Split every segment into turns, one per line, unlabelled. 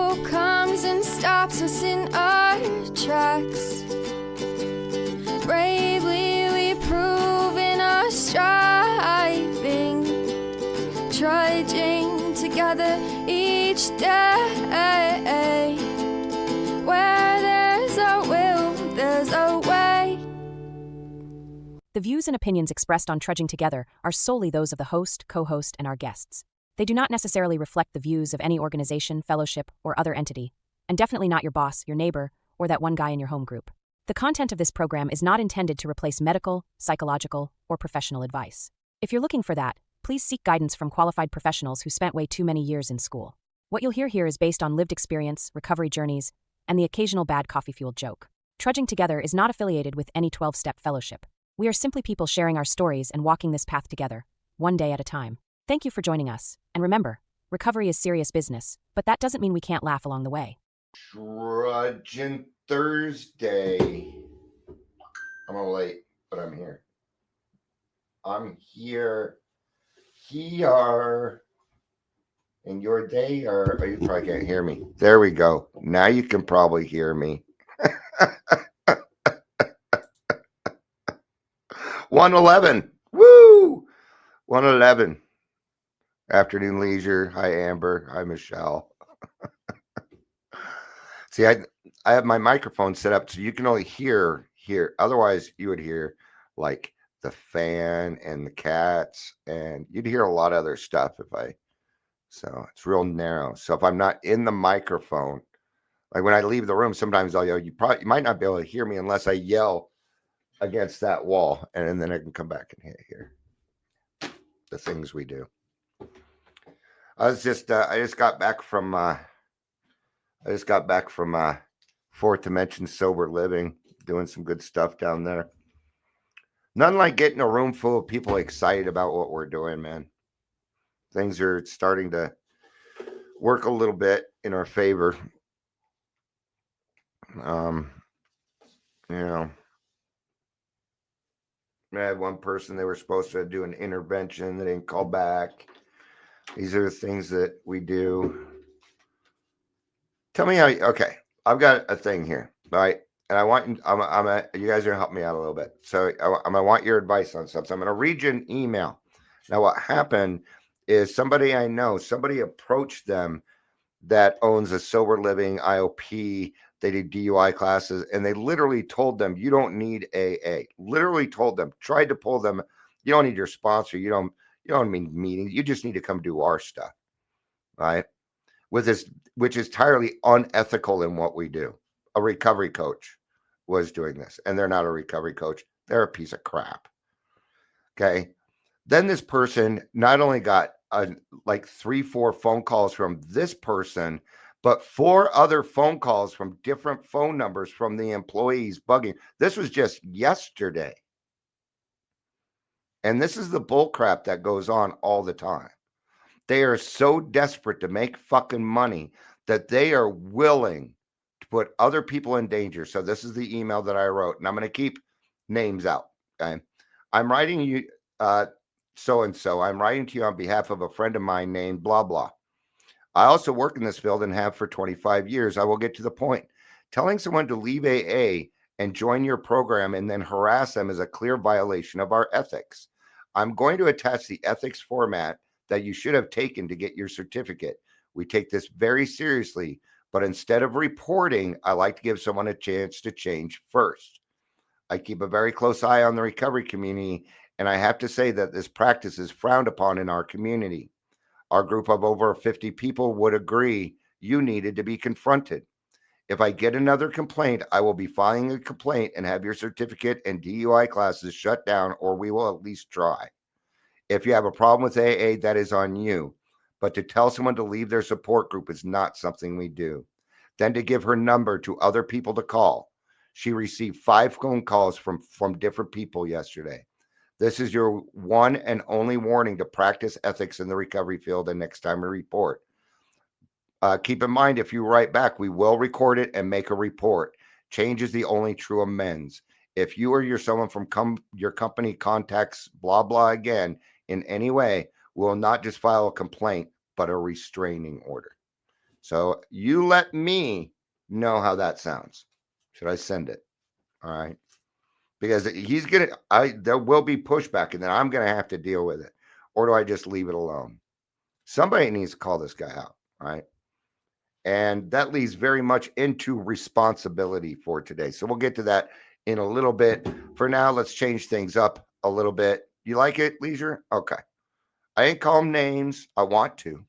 hope comes and stops us in our tracks. Bravely we prove in our striving, trudging together each day. Where there's a will, there's a way.
The views and opinions expressed on Trudging Together are solely those of the host, co-host, and our guests. They do not necessarily reflect the views of any organization, fellowship, or other entity, and definitely not your boss, your neighbor, or that one guy in your home group. The content of this program is not intended to replace medical, psychological, or professional advice. If you're looking for that, please seek guidance from qualified professionals who spent way too many years in school. What you'll hear here is based on lived experience, recovery journeys, and the occasional bad coffee-fueled joke. Trudging Together is not affiliated with any 12-step fellowship. We are simply people sharing our stories and walking this path together, one day at a time. Thank you for joining us, and remember, recovery is serious business, but that doesn't mean we can't laugh along the way.
Trudging Thursday. I'm a little late, but I'm here. I'm here. And your day, or you probably can't hear me. There we go. Now you can probably hear me. 111. Woo! 111. Afternoon leisure. Hi, Amber. Hi, Michelle. See, I have my microphone set up so you can only hear here. Otherwise, you would hear like the fan and the cats, and you'd hear a lot of other stuff so it's real narrow. So if I'm not in the microphone, like when I leave the room, sometimes I'll yell, you might not be able to hear me unless I yell against that wall, and then I can come back and hear the things we do. I just got back from Fourth Dimension Sober Living, doing some good stuff down there. Nothing like getting a room full of people excited about what we're doing, man. Things are starting to work a little bit in our favor. I had one person, they were supposed to do an intervention. They didn't call back. These are the things that we do. Tell me okay, I've got a thing here, right? And I want you guys are gonna help me out a little bit. So I'm gonna want your advice on something. So I'm gonna read you an email. Now, what happened is somebody approached them that owns a sober living IOP. They do DUI classes, and they literally told them, you don't need AA. Literally told them, tried to pull them, you don't need your sponsor. You don't need meetings. You just need to come do our stuff, right? With this, which is entirely unethical in what we do. A recovery coach was doing this, and they're not a recovery coach. They're a piece of crap. Okay. Then this person not only got like 3-4 phone calls from this person, but 4 other phone calls from different phone numbers from the employees bugging. This was just yesterday. And this is the bull crap that goes on all the time. They are so desperate to make fucking money that they are willing to put other people in danger. So this is the email that I wrote, and I'm going to keep names out. Okay. I'm writing you, so-and-so. I'm writing to you on behalf of a friend of mine named blah, blah. I also work in this field and have for 25 years. I will get to the point. Telling someone to leave AA and join your program and then harass them is a clear violation of our ethics. I'm going to attach the ethics format that you should have taken to get your certificate. We take this very seriously, but instead of reporting, I like to give someone a chance to change first. I keep a very close eye on the recovery community, and I have to say that this practice is frowned upon in our community. Our group of over 50 people would agree you needed to be confronted. If I get another complaint, I will be filing a complaint and have your certificate and DUI classes shut down, or we will at least try. If you have a problem with AA, that is on you. But to tell someone to leave their support group is not something we do. Then to give her number to other people to call. She received 5 phone calls from different people yesterday. This is your one and only warning to practice ethics in the recovery field, and next time we report. Keep in mind, if you write back, we will record it and make a report. Change is the only true amends. If you or someone from your company contacts blah, blah again in any way, we will not just file a complaint, but a restraining order. So you let me know how that sounds. Should I send it? All right. Because there will be pushback and then I'm going to have to deal with it. Or do I just leave it alone? Somebody needs to call this guy out. Right. And that leads very much into responsibility for today. So we'll get to that in a little bit. For now, let's change things up a little bit. You like it, Leisure? Okay. I ain't call him names. I want to.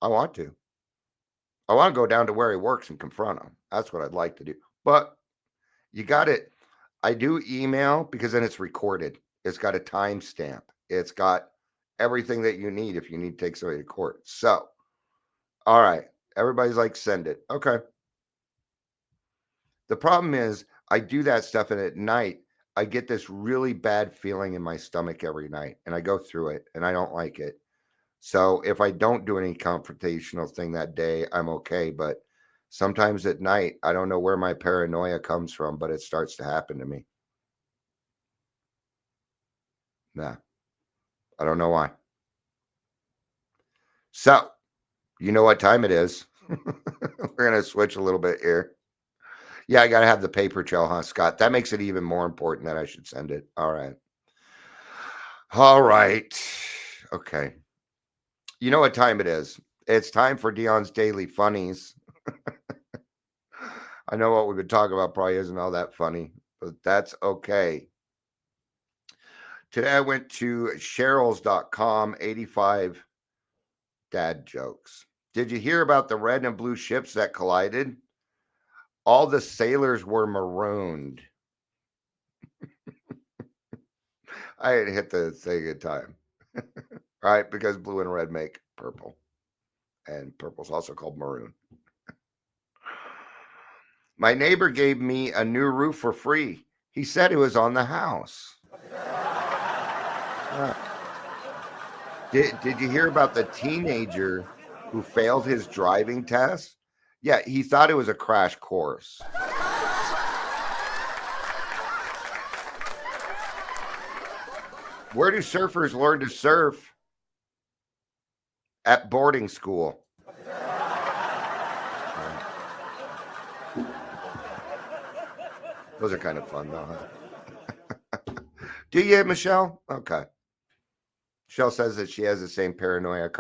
I want to go down to where he works and confront him. That's what I'd like to do. But you got it. I do email because then it's recorded. It's got a timestamp. It's got everything that you need if you need to take somebody to court. So, all right. Everybody's like, send it. Okay. The problem is I do that stuff and at night I get this really bad feeling in my stomach every night and I go through it and I don't like it. So if I don't do any confrontational thing that day, I'm okay. But sometimes at night, I don't know where my paranoia comes from, but it starts to happen to me. Nah, I don't know why. So, you know what time it is. We're going to switch a little bit here. Yeah, I got to have the paper trail, huh, Scott? That makes it even more important that I should send it. All right. All right. Okay. You know what time it is. It's time for Dion's Daily Funnies. I know what we've been talking about probably isn't all that funny, but that's okay. Today I went to Cheryl's.com, 85 dad jokes. Did you hear about the red and blue ships that collided? All the sailors were marooned. I had hit the thing in time. Right? Because blue and red make purple. And purple's also called maroon. My neighbor gave me a new roof for free. He said it was on the house. Did you hear about the teenager who failed his driving test? Yeah, he thought it was a crash course. Where do surfers learn to surf? At boarding school. Those are kind of fun, though, huh? Do you, Michelle? Okay. Michelle says that she has the same paranoia.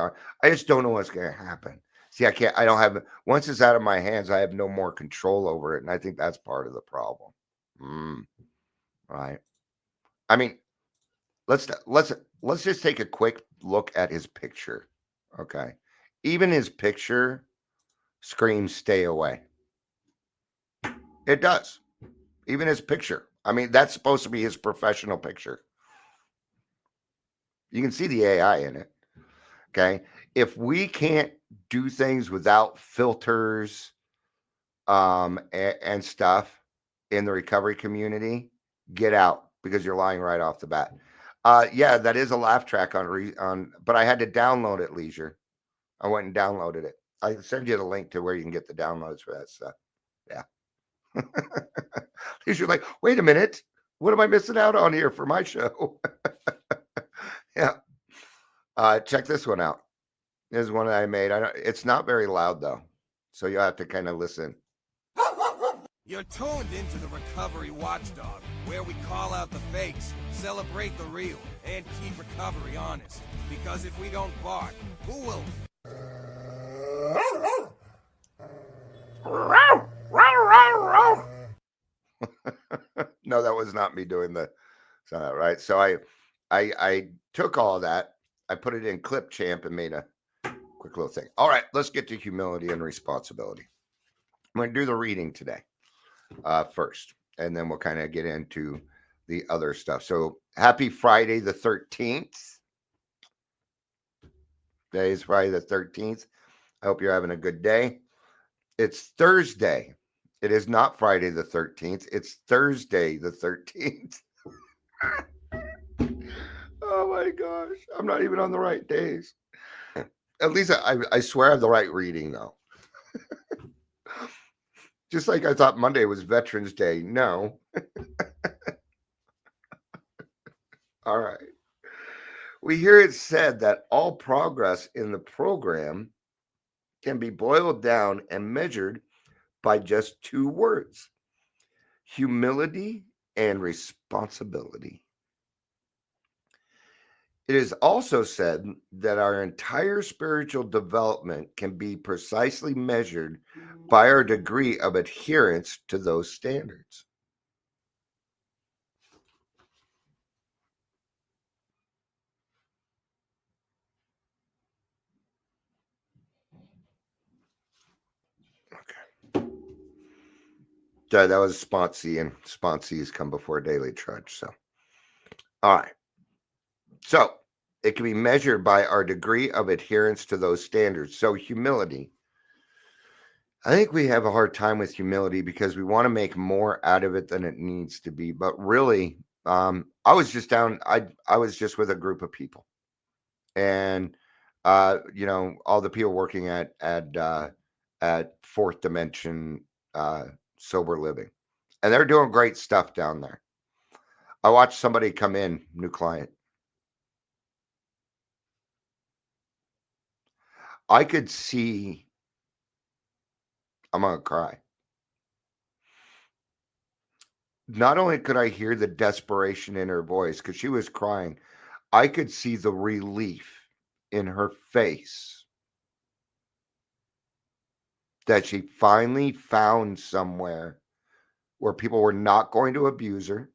I just don't know what's going to happen. See, I don't have, once it's out of my hands, I have no more control over it. And I think that's part of the problem. Right. I mean, let's just take a quick look at his picture. Okay. Even his picture screams stay away. It does. Even his picture. I mean, that's supposed to be his professional picture. You can see the AI in it. Okay. If we can't do things without filters and stuff in the recovery community, get out because you're lying right off the bat. Yeah, that is a laugh track on, but I had to download it, Leisure. I went and downloaded it. I send you the link to where you can get the downloads for that stuff. Yeah. Leisure, like, wait a minute. What am I missing out on here for my show? Yeah. Check this one out. This is one that I made. It's not very loud though, so you'll have to kind of listen.
You're tuned into the Recovery Watchdog, where we call out the fakes, celebrate the real, and keep recovery honest. Because if we don't bark, who will?
No, that was not me doing the sound, right? So I took all of that, I put it in Clipchamp and made a quick little thing. All right, let's get to humility and responsibility. I'm going to do the reading today first, and then we'll kind of get into the other stuff. So happy Friday the 13th. Today is Friday the 13th. I hope you're having a good day. It's Thursday. It is not Friday the 13th. It's Thursday the 13th. Oh my gosh. I'm not even on the right days. At least I swear I have the right reading though. Just like I thought Monday was Veterans Day. No. All right. We hear it said that all progress in the program can be boiled down and measured by just two words: humility and responsibility. It is also said that our entire spiritual development can be precisely measured by our degree of adherence to those standards. Okay. So that was Sponsy, and Sponsies come before Daily Trudge. So, all right. So it can be measured by our degree of adherence to those standards. So humility. I think we have a hard time with humility because we want to make more out of it than it needs to be. But really, I was just down. I was just with a group of people, and all the people working at Fourth Dimension Sober Living, and they're doing great stuff down there. I watched somebody come in, new client. I could see. I'm gonna cry. Not only could I hear the desperation in her voice because she was crying, I could see the relief in her face that she finally found somewhere where people were not going to abuse her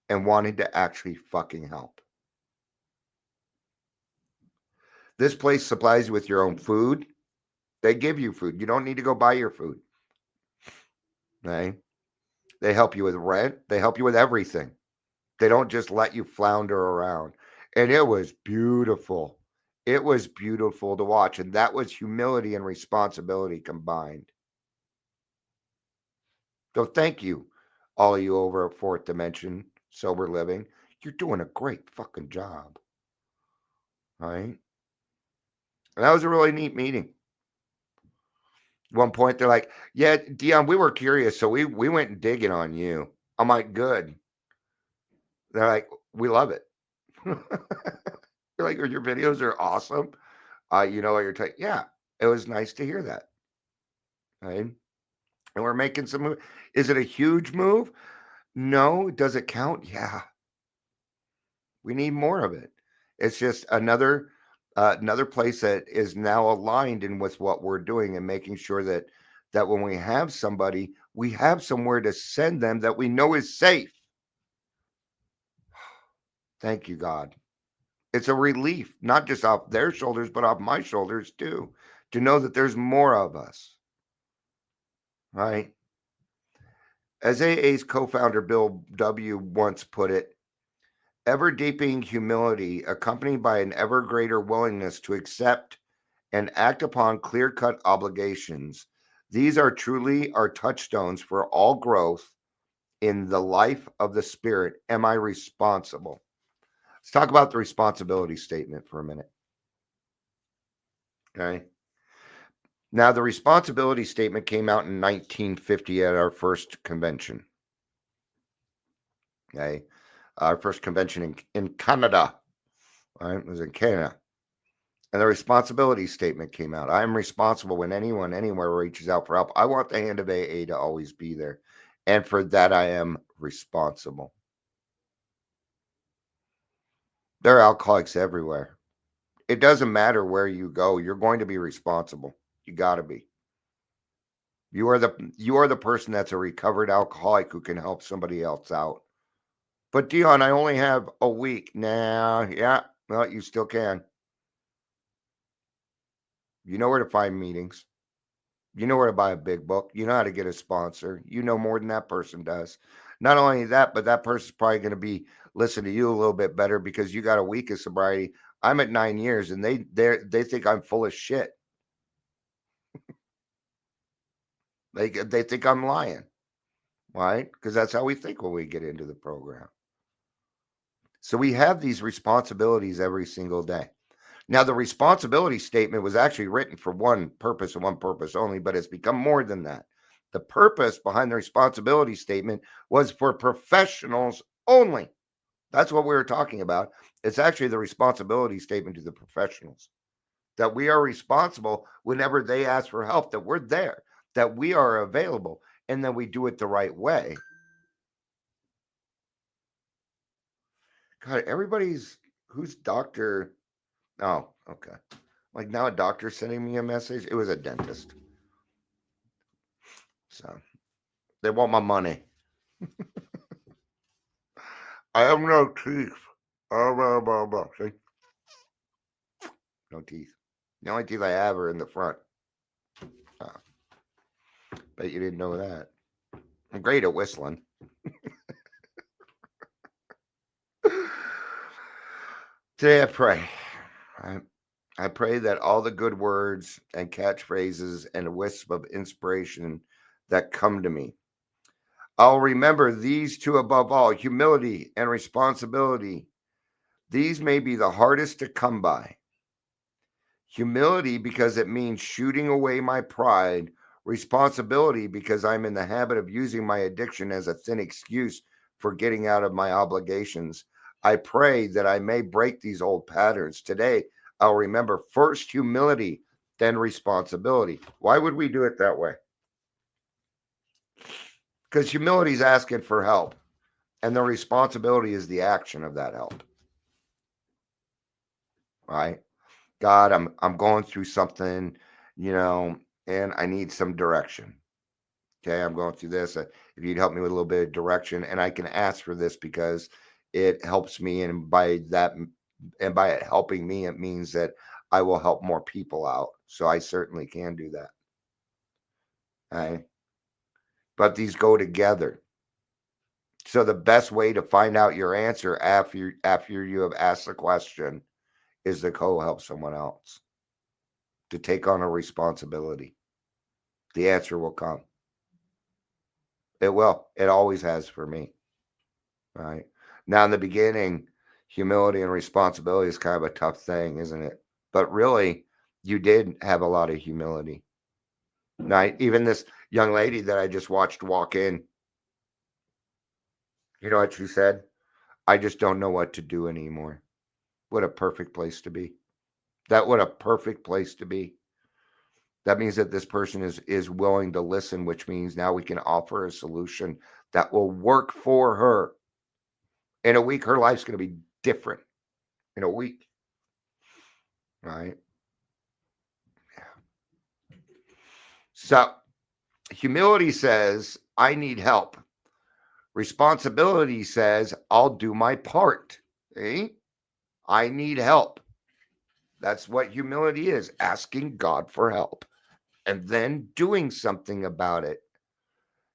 and wanted to actually fucking help. This place supplies you with your own food. They give you food. You don't need to go buy your food. Okay? They help you with rent. They help you with everything. They don't just let you flounder around. And it was beautiful. It was beautiful to watch. And that was humility and responsibility combined. So thank you, all of you over at Fourth Dimension Sober Living. You're doing a great fucking job. All right? And that was a really neat meeting. At one point, they're like, yeah, Dion, we were curious, so we went digging on you. I'm like, good. They're like, we love it. You're like, your videos are awesome. You know what you're taking. Yeah, it was nice to hear that. Right? And we're making some move. Is it a huge move? No. Does it count? Yeah. We need more of it. It's just another place that is now aligned in with what we're doing and making sure that when we have somebody, we have somewhere to send them that we know is safe. Thank you, God. It's a relief, not just off their shoulders, but off my shoulders too, to know that there's more of us. Right? As AA's co-founder Bill W. once put it, ever deepening humility accompanied by an ever greater willingness to accept and act upon clear-cut obligations. These are truly our touchstones for all growth in the life of the spirit. Am I responsible? Let's talk about the responsibility statement for a minute. Okay. Now, the responsibility statement came out in 1950 at our first convention. Okay. Our first convention in Canada. Right? It was in Canada. And the responsibility statement came out. I am responsible when anyone, anywhere reaches out for help. I want the hand of AA to always be there. And for that, I am responsible. There are alcoholics everywhere. It doesn't matter where you go. You're going to be responsible. You got to be. You are the person that's a recovered alcoholic who can help somebody else out. But Dion, I only have a week. Nah, yeah, well, you still can. You know where to find meetings. You know where to buy a big book. You know how to get a sponsor. You know more than that person does. Not only that, but that person's probably going to be listen to you a little bit better because you got a week of sobriety. I'm at 9 years, and they think I'm full of shit. They think I'm lying, right? Because that's how we think when we get into the program. So we have these responsibilities every single day. Now, the responsibility statement was actually written for one purpose and one purpose only, but it's become more than that. The purpose behind the responsibility statement was for professionals only. That's what we were talking about. It's actually the responsibility statement to the professionals. that we are responsible whenever they ask for help, that we're there, that we are available, and then we do it the right way. God, who's doctor? Oh, okay. Like now a doctor sending me a message. It was a dentist. So they want my money. I have no teeth. See? No teeth. The only teeth I have are in the front. Bet you didn't know that. I'm great at whistling. Today I pray. I pray that all the good words and catchphrases and a wisp of inspiration that come to me, I'll remember these two above all: humility and responsibility. These may be the hardest to come by. Humility because it means shooting away my pride. Responsibility because I'm in the habit of using my addiction as a thin excuse for getting out of my obligations. I pray that I may break these old patterns. Today, I'll remember first humility, then responsibility. Why would we do it that way? Because humility is asking for help, and the responsibility is the action of that help. Right? God, I'm going through something, and I need some direction. Okay, I'm going through this. If you'd help me with a little bit of direction, and I can ask for this because it helps me, and by it helping me, it means that I will help more people out. So I certainly can do that. Right? But these go together. So the best way to find out your answer after you have asked the question is to help someone else, to take on a responsibility. The answer will come. It will. It always has for me. Right. Now, in the beginning, humility and responsibility is kind of a tough thing, isn't it? But really, you did have a lot of humility. Right. Even this young lady that I just watched walk in, you know what she said? I just don't know what to do anymore. What a perfect place to be. What a perfect place to be. That means that this person is willing to listen, which means now we can offer a solution that will work for her. In a week, her life's going to be different. In a week. Right? Yeah. So, humility says, I need help. Responsibility says, I'll do my part. See? I need help. That's what humility is, asking God for help and then doing something about it.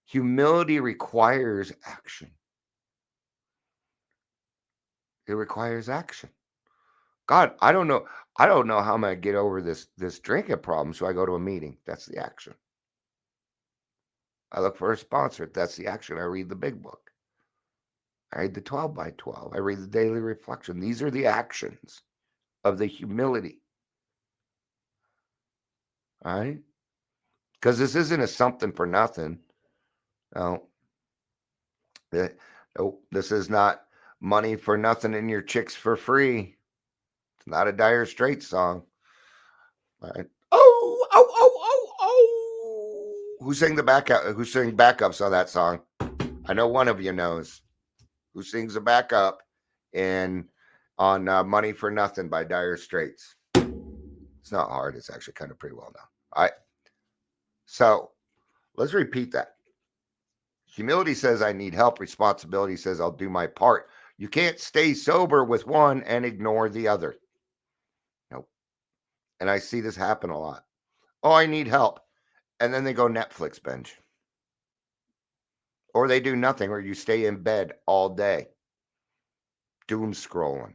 Humility requires action. It requires action. God, I don't know how I'm going to get over this drinking problem, so I go to a meeting. That's the action. I look for a sponsor. That's the action. I read the big book. I read the 12 by 12. I read the daily reflection. These are the actions of the humility. All right? Because this isn't a something for nothing. No. Nope. This is not money for nothing and your chicks for free. It's not a Dire Straits song. All right. Oh, oh, oh, oh, oh. Who sang backups on that song? I know one of you knows. Who sings the backup on Money for Nothing by Dire Straits. It's not hard. It's actually kind of pretty well known. All right. So let's repeat that. Humility says I need help. Responsibility says I'll do my part. You can't stay sober with one and ignore the other. Nope. And I see this happen a lot. Oh, I need help. And then they go Netflix binge. Or they do nothing, or you stay in bed all day. Doom scrolling.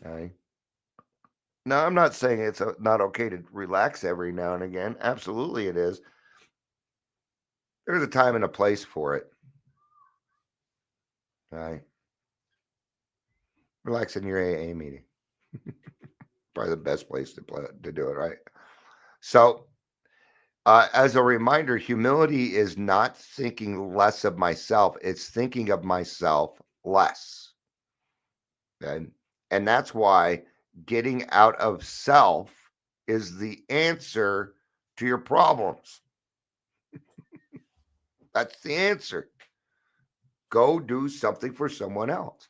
Okay. Now, I'm not saying it's not okay to relax every now and again. Absolutely it is. There's a time and a place for it. Okay. Relax in your AA meeting. Probably the best place to do it, right? So, as a reminder, humility is not thinking less of myself. It's thinking of myself less. And that's why getting out of self is the answer to your problems. That's the answer. Go do something for someone else.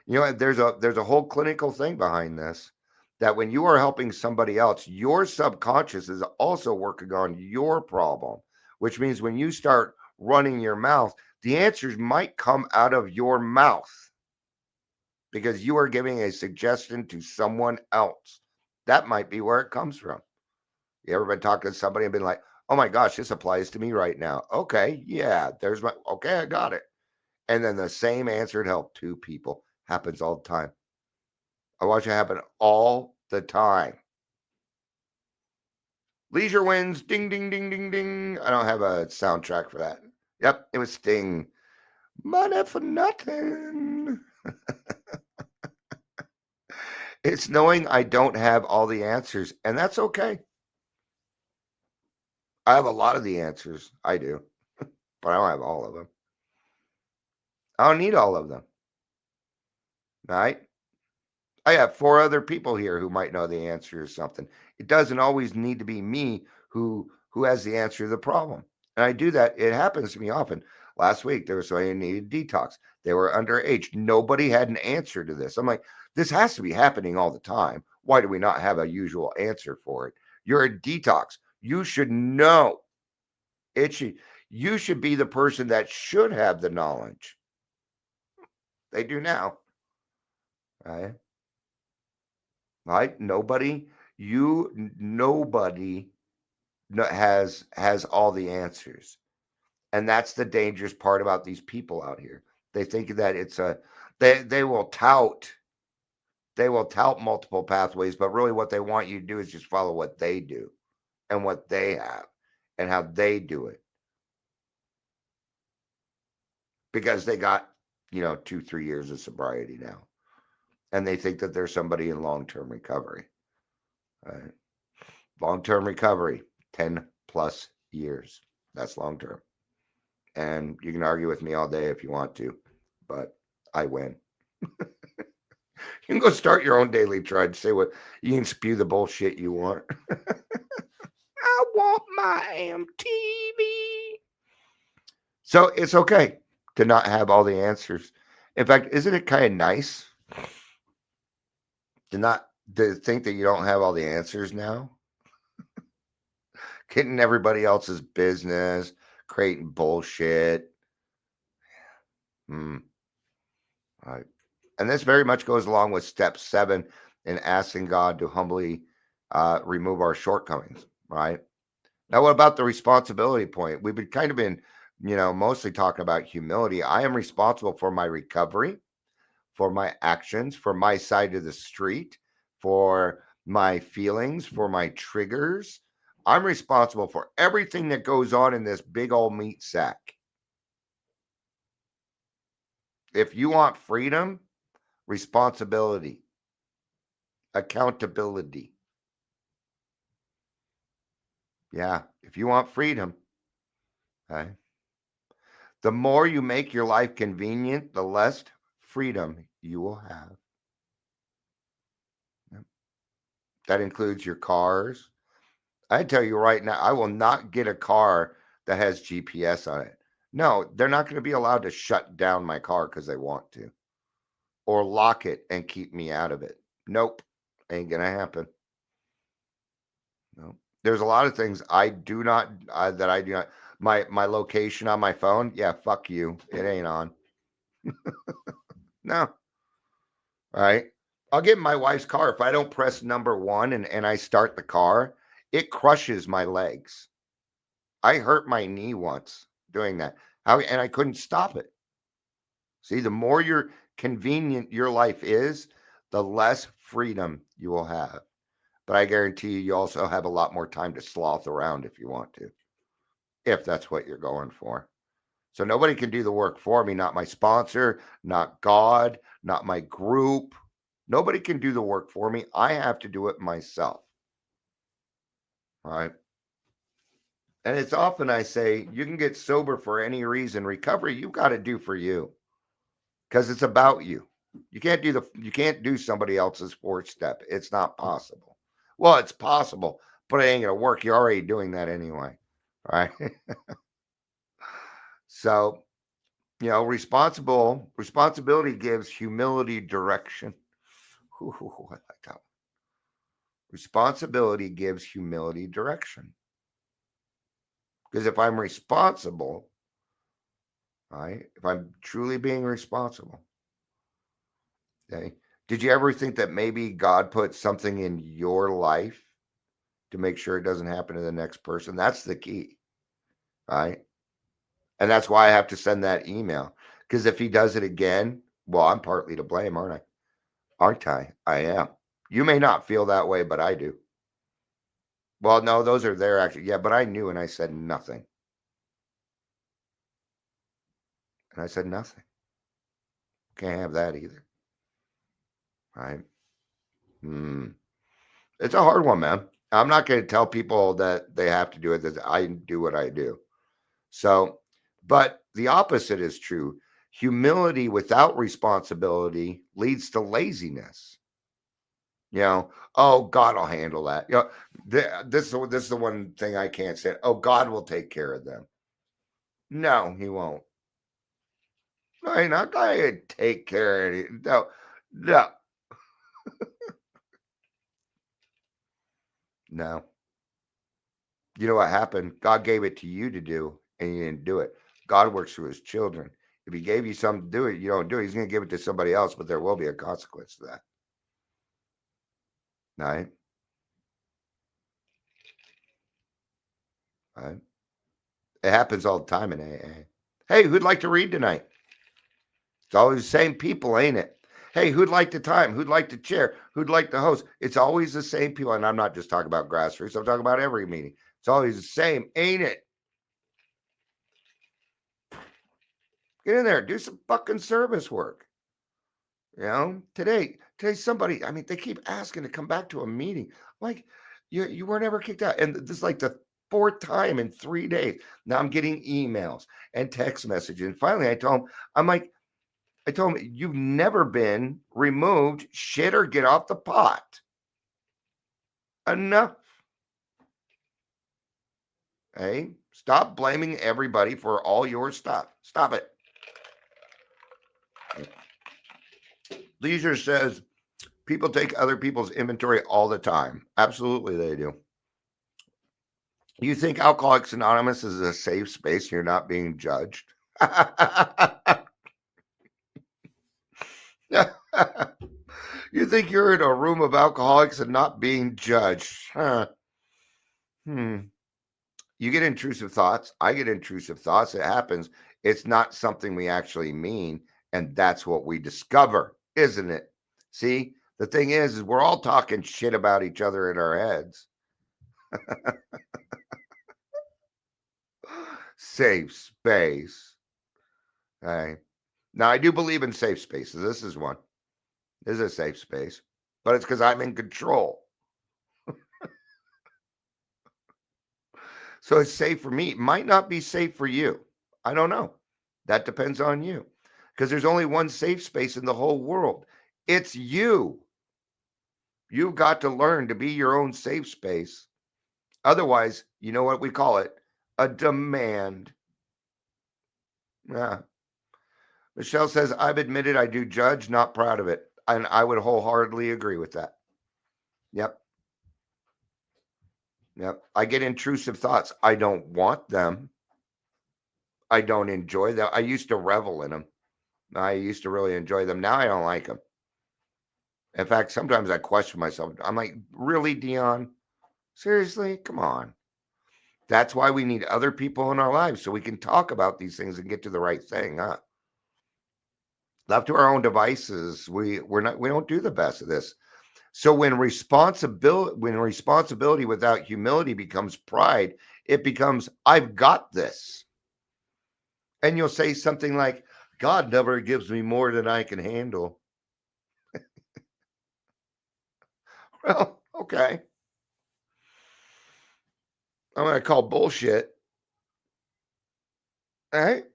You know, there's a whole clinical thing behind this, that when you are helping somebody else, your subconscious is also working on your problem, which means when you start running your mouth, the answers might come out of your mouth because you are giving a suggestion to someone else. That might be where it comes from. You ever been talking to somebody and been like, oh my gosh, this applies to me right now. Okay, yeah, okay, I got it. And then the same answer to help two people happens all the time. I watch it happen all the time. Leisure wins, ding, ding, ding, ding, ding. I don't have a soundtrack for that. Yep, it was Sting. Money for nothing. It's knowing I don't have all the answers, and that's okay. I have a lot of the answers. I do, but I don't have all of them. I don't need all of them. Right? I have 4 other people here who might know the answer to something. It doesn't always need to be me who has the answer to the problem. And I do that. It happens to me often. Last week, there was somebody who needed detox. They were underage. Nobody had an answer to this. I'm like, this has to be happening all the time. Why do we not have a usual answer for it? You're a detox. You should know. You should be the person that should have the knowledge. They do now. Right? Right? Nobody has all the answers. And that's the dangerous part about these people out here. They think that it's they will tout multiple pathways, but really what they want you to do is just follow what they do and what they have and how they do it. Because they got, 2-3 years of sobriety now. And they think that there's somebody in long-term recovery. Right? Long-term recovery, 10 plus years. That's long-term. And you can argue with me all day if you want to, but I win. You can go start your own Daily Trudge. Say what you can spew the bullshit you want. I want my MTV. So it's okay to not have all the answers. In fact, isn't it kind of nice to think that you don't have all the answers now? Getting everybody else's business, creating bullshit. All right. And this very much goes along with step 7 in asking God to humbly remove our shortcomings, right? Now, what about the responsibility point? We've been mostly talking about humility. I am responsible for my recovery, for my actions, for my side of the street, for my feelings, for my triggers. I'm responsible for everything that goes on in this big old meat sack. If you want freedom, responsibility, accountability. Yeah, if you want freedom, okay, the more you make your life convenient, the less freedom you will have. That includes your cars. I tell you right now, I will not get a car that has GPS on it. No, they're not going to be allowed to shut down my car because they want to, or lock it and keep me out of it. Nope, ain't going to happen. No. There's a lot of things I do not. My location on my phone, yeah, fuck you. It ain't on. No. All right. I'll get in my wife's car. If I don't press number 1 and I start the car, it crushes my legs. I hurt my knee once doing that. And I couldn't stop it. See, the more convenient your life is, the less freedom you will have. But I guarantee you also have a lot more time to sloth around if you want to, if that's what you're going for. So nobody can do the work for me, not my sponsor, not God, not my group. Nobody can do the work for me. I have to do it myself. All right. And it's often I say, you can get sober for any reason. Recovery, you've got to do for you because it's about you. You can't do somebody else's fourth step. It's not possible. Well, it's possible, but it ain't gonna work. You're already doing that anyway, right? So, responsibility gives humility direction. Ooh, I like that one. Responsibility gives humility direction. Because if I'm responsible, right? If I'm truly being responsible, okay. Did you ever think that maybe God put something in your life to make sure it doesn't happen to the next person? That's the key, right? And that's why I have to send that email. Because if he does it again, well, I'm partly to blame, aren't I? Aren't I? I am. You may not feel that way, but I do. Well, no, those are there actually. Yeah, but I knew and I said nothing. And I said nothing. Can't have that either. Right? It's a hard one, man. I'm not going to tell people that they have to do it, that I do what I do. So, but the opposite is true. Humility without responsibility leads to laziness. Oh, God will handle that. This is the one thing I can't say. Oh, God will take care of them. No, he won't. No, he's not going to take care of it. No, no, no. You know what happened? God gave it to you to do, and you didn't do it. God works through his children. If he gave you something to do it, you don't do it. He's going to give it to somebody else, but there will be a consequence to that. Right? Right? It happens all the time in AA. Hey, who'd like to read tonight? It's always the same people, ain't it? Hey, who'd like the time? Who'd like the chair? Who'd like the host? It's always the same people. And I'm not just talking about grassroots. I'm talking about every meeting. It's always the same, ain't it? Get in there. Do some fucking service work. Today somebody, I mean, they keep asking to come back to a meeting. Like, you were never kicked out. And this is like the fourth time in 3 days. Now I'm getting emails and text messages. And finally I told him, you've never been removed. Shit or get off the pot. Enough. Hey, stop blaming everybody for all your stuff. Stop it. Leisure says people take other people's inventory all the time. Absolutely, they do. You think Alcoholics Anonymous is a safe space? You're not being judged. You think you're in a room of alcoholics and not being judged? Huh. You get intrusive thoughts. I get intrusive thoughts. It happens. It's not something we actually mean. And that's what we discover, isn't it? See, the thing is we're all talking shit about each other in our heads. Safe space. Okay. Now, I do believe in safe spaces. This is one. This is a safe space, but it's because I'm in control. So it's safe for me. It might not be safe for you. I don't know. That depends on you. Because there's only one safe space in the whole world. It's you. You've got to learn to be your own safe space. Otherwise, you know what we call it? A demand. Yeah. Michelle says, I've admitted I do judge, not proud of it. And I would wholeheartedly agree with that. Yep. Yep. I get intrusive thoughts. I don't want them. I don't enjoy them. I used to revel in them. I used to really enjoy them. Now I don't like them. In fact, sometimes I question myself. I'm like, really, Dion? Seriously? Come on. That's why we need other people in our lives so we can talk about these things and get to the right thing, huh? Left to our own devices, we don't do the best of this. So when responsibility without humility becomes pride, it becomes, I've got this. And you'll say something like, God never gives me more than I can handle. Well, okay. I'm going to call bullshit. All right.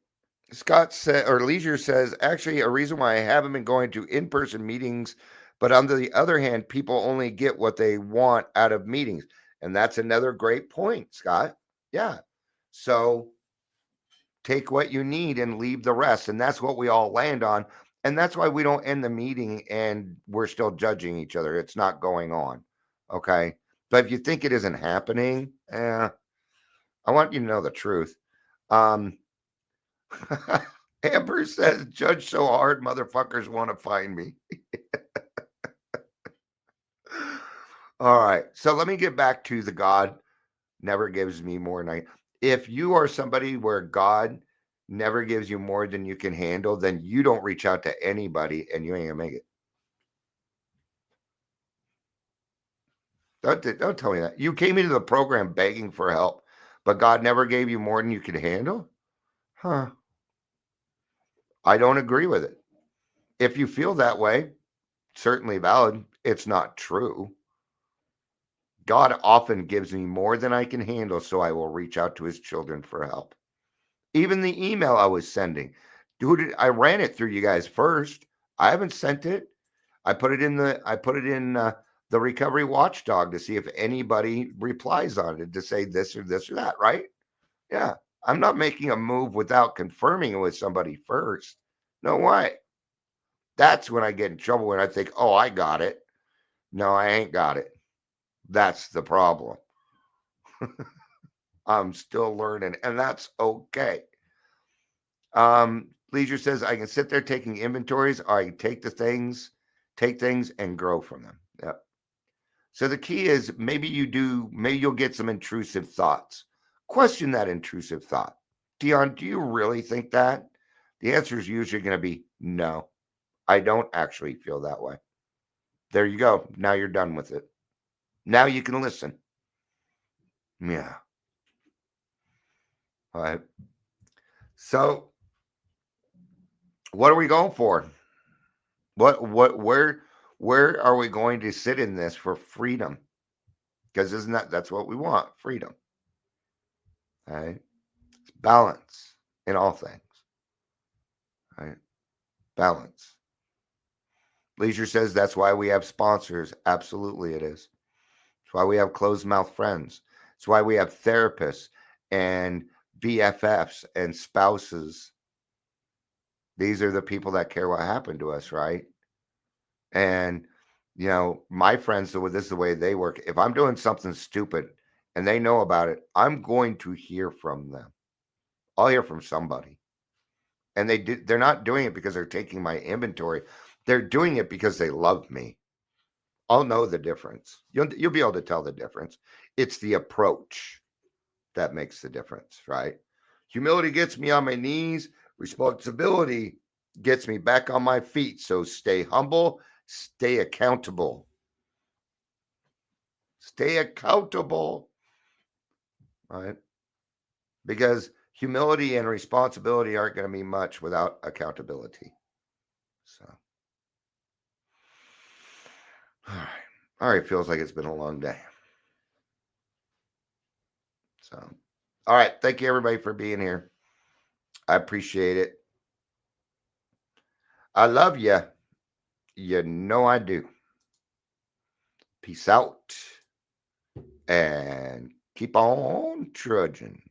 Scott said, or Leisure says, actually, a reason why I haven't been going to in-person meetings, but on the other hand, people only get what they want out of meetings. And that's another great point, Scott. Yeah. So take what you need and leave the rest. And that's what we all land on. And that's why we don't end the meeting and we're still judging each other. It's not going on. Okay. But if you think it isn't happening, I want you to know the truth. Amber says, judge so hard, motherfuckers want to find me. All right. So let me get back to the God never gives me more than I. If you are somebody where God never gives you more than you can handle, then you don't reach out to anybody and you ain't gonna make it. Don't tell me that. You came into the program begging for help, but God never gave you more than you could handle? Huh. I don't agree with it. If you feel that way, certainly valid. It's not true. God often gives me more than I can handle, so I will reach out to his children for help. Even the email I was sending, dude, I ran it through you guys first. I haven't sent it. I put it in the recovery watchdog to see if anybody replies on it to say this or that, right? Yeah. I'm not making a move without confirming it with somebody first. No way. That's when I get in trouble when I think, oh, I got it. No, I ain't got it. That's the problem. I'm still learning, and that's okay. Leisure says I can sit there taking inventories, or I can take things and grow from them. Yep. So the key is maybe you'll get some intrusive thoughts. Question that intrusive thought. Dion, do you really think that? The answer is usually going to be no. I don't actually feel that way. There you go. Now you're done with it. Now you can listen. Yeah. All right. So what are we going for? Where are we going to sit in this for freedom? Because that's what we want, freedom. All right. It's balance in all things. All right. Balance. Leisure says that's why we have sponsors. Absolutely it is. It's why we have closed mouth friends. It's why we have therapists and BFFs and spouses. These are the people that care what happened to us, right? And, my friends, this is the way they work. If I'm doing something stupid and they know about it, I'm going to hear from them. I'll hear from somebody. And they're not doing it because they're taking my inventory. They're doing it because they love me. I'll know the difference. You'll be able to tell the difference. It's the approach that makes the difference, right? Humility gets me on my knees. Responsibility gets me back on my feet. So stay humble, stay accountable. Stay accountable, right? Because humility and responsibility aren't going to be much without accountability. So, all right, feels like it's been a long day. So, all right, thank you everybody for being here. I appreciate it. I love you. You know I do. Peace out and keep on trudging.